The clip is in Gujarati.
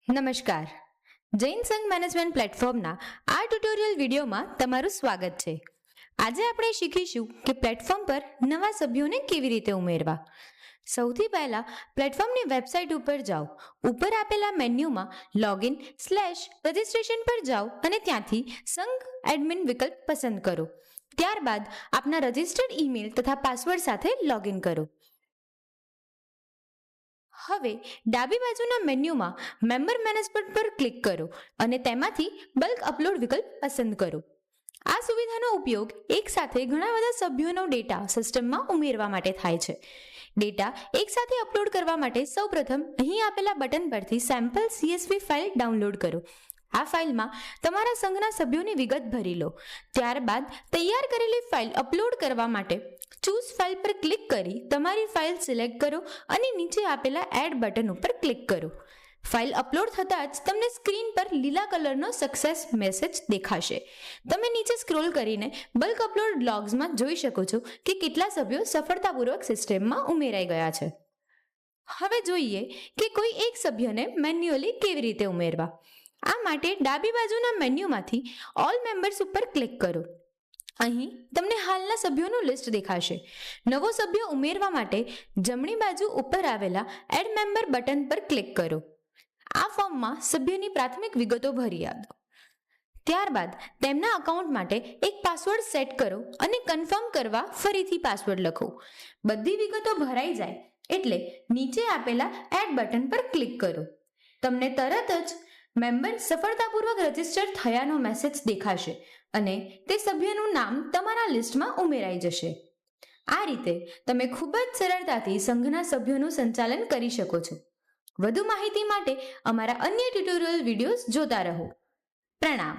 નમસ્કાર. જૈન સંઘ મેનેજમેન્ટ પ્લેટફોર્મના આ ટ્યુટોરિયલ વિડીયોમાં તમારું સ્વાગત છે. આજે આપણે શીખીશું કે પ્લેટફોર્મ પર નવા સભ્યોને કેવી રીતે ઉમેરવા. સૌથી પહેલા પ્લેટફોર્મની વેબસાઇટ ઉપર જાઓ. ઉપર આપેલા મેન્યુમાં login/registration પર જાઓ અને ત્યાંથી સંઘ એડમિન વિકલ્પ પસંદ કરો. ત્યારબાદ આપના રજિસ્ટર્ડ ઈમેલ તથા પાસવર્ડ સાથે લોગિન કરો. હવે ડાબી બાજુના મેન્યુમાં મેમ્બર મેનેજમેન્ટ પર ક્લિક કરો અને તેમાંથી બલ્ક અપલોડ વિકલ્પ પસંદ કરો. આ સુવિધાનો ઉપયોગ એકસાથે ઘણા બધા સભ્યોનો ડેટા સિસ્ટમમાં ઉમેરવા માટે થાય છે. ડેટા એકસાથે અપલોડ કરવા માટે સૌપ્રથમ અહીં આપેલા બટન પરથી સેમ્પલ CSV ફાઇલ ડાઉનલોડ કરો. આ ફાઇલમાં તમારા સંઘના સભ્યોની વિગત ભરી લો. ત્યારબાદ તૈયાર કરેલી ફાઇલ અપલોડ કરવા માટે ચૂઝ ફાઇલ પર ક્લિક કરી તમારી ફાઇલ સિલેક્ટ કરો અને નીચે આપેલા એડ બટન ઉપર ક્લિક કરો. ફાઇલ અપલોડ થતાં જ તમને સ્ક્રીન પર લીલા કલરનો સક્સેસ મેસેજ દેખાશે. તમે નીચે સ્ક્રોલ કરીને બલ્ક અપલોડ લોગ્સમાં જોઈ શકો છો કે કેટલા સભ્યો સફળતાપૂર્વક સિસ્ટમમાં ઉમેરાઈ ગયા છે. હવે જોઈએ કે કોઈ એક સભ્યને મેન્યુઅલી કેવી રીતે ઉમેરવા. આ માટે ડાબી બાજુના મેન્યુમાંથી ઓલ મેમ્બર્સ ઉપર ક્લિક કરો. અહીં તમને હાલના સભ્યોનું લિસ્ટ દેખાશે. નવો સભ્ય ઉમેરવા માટે જમણી બાજુ ઉપર આવેલા એડ મેમ્બર બટન પર ક્લિક કરો. આ ફોર્મમાં સભ્યની પ્રાથમિક વિગતો ભરી આપો. ત્યારબાદ તેમના અકાઉન્ટ માટે એક પાસવર્ડ સેટ કરો અને કન્ફર્મ કરવા ફરીથી પાસવર્ડ લખો. બધી વિગતો ભરાઈ જાય એટલે નીચે આપેલા એડ બટન પર ક્લિક કરો. તમને તરત જ મેમ્બર સફળતાપૂર્વક રજીસ્ટર થયાનો મેસેજ દેખાશે અને તે સભ્યનું નામ તમારા લિસ્ટમાં ઉમેરાઈ જશે. આ રીતે તમે ખૂબ જ સરળતાથી સંઘના સભ્યોનું સંચાલન કરી શકો છો. વધુ માહિતી માટે અમારા અન્ય ટ્યુટોરિયલ વિડીયોઝ જોતા રહો. પ્રણામ.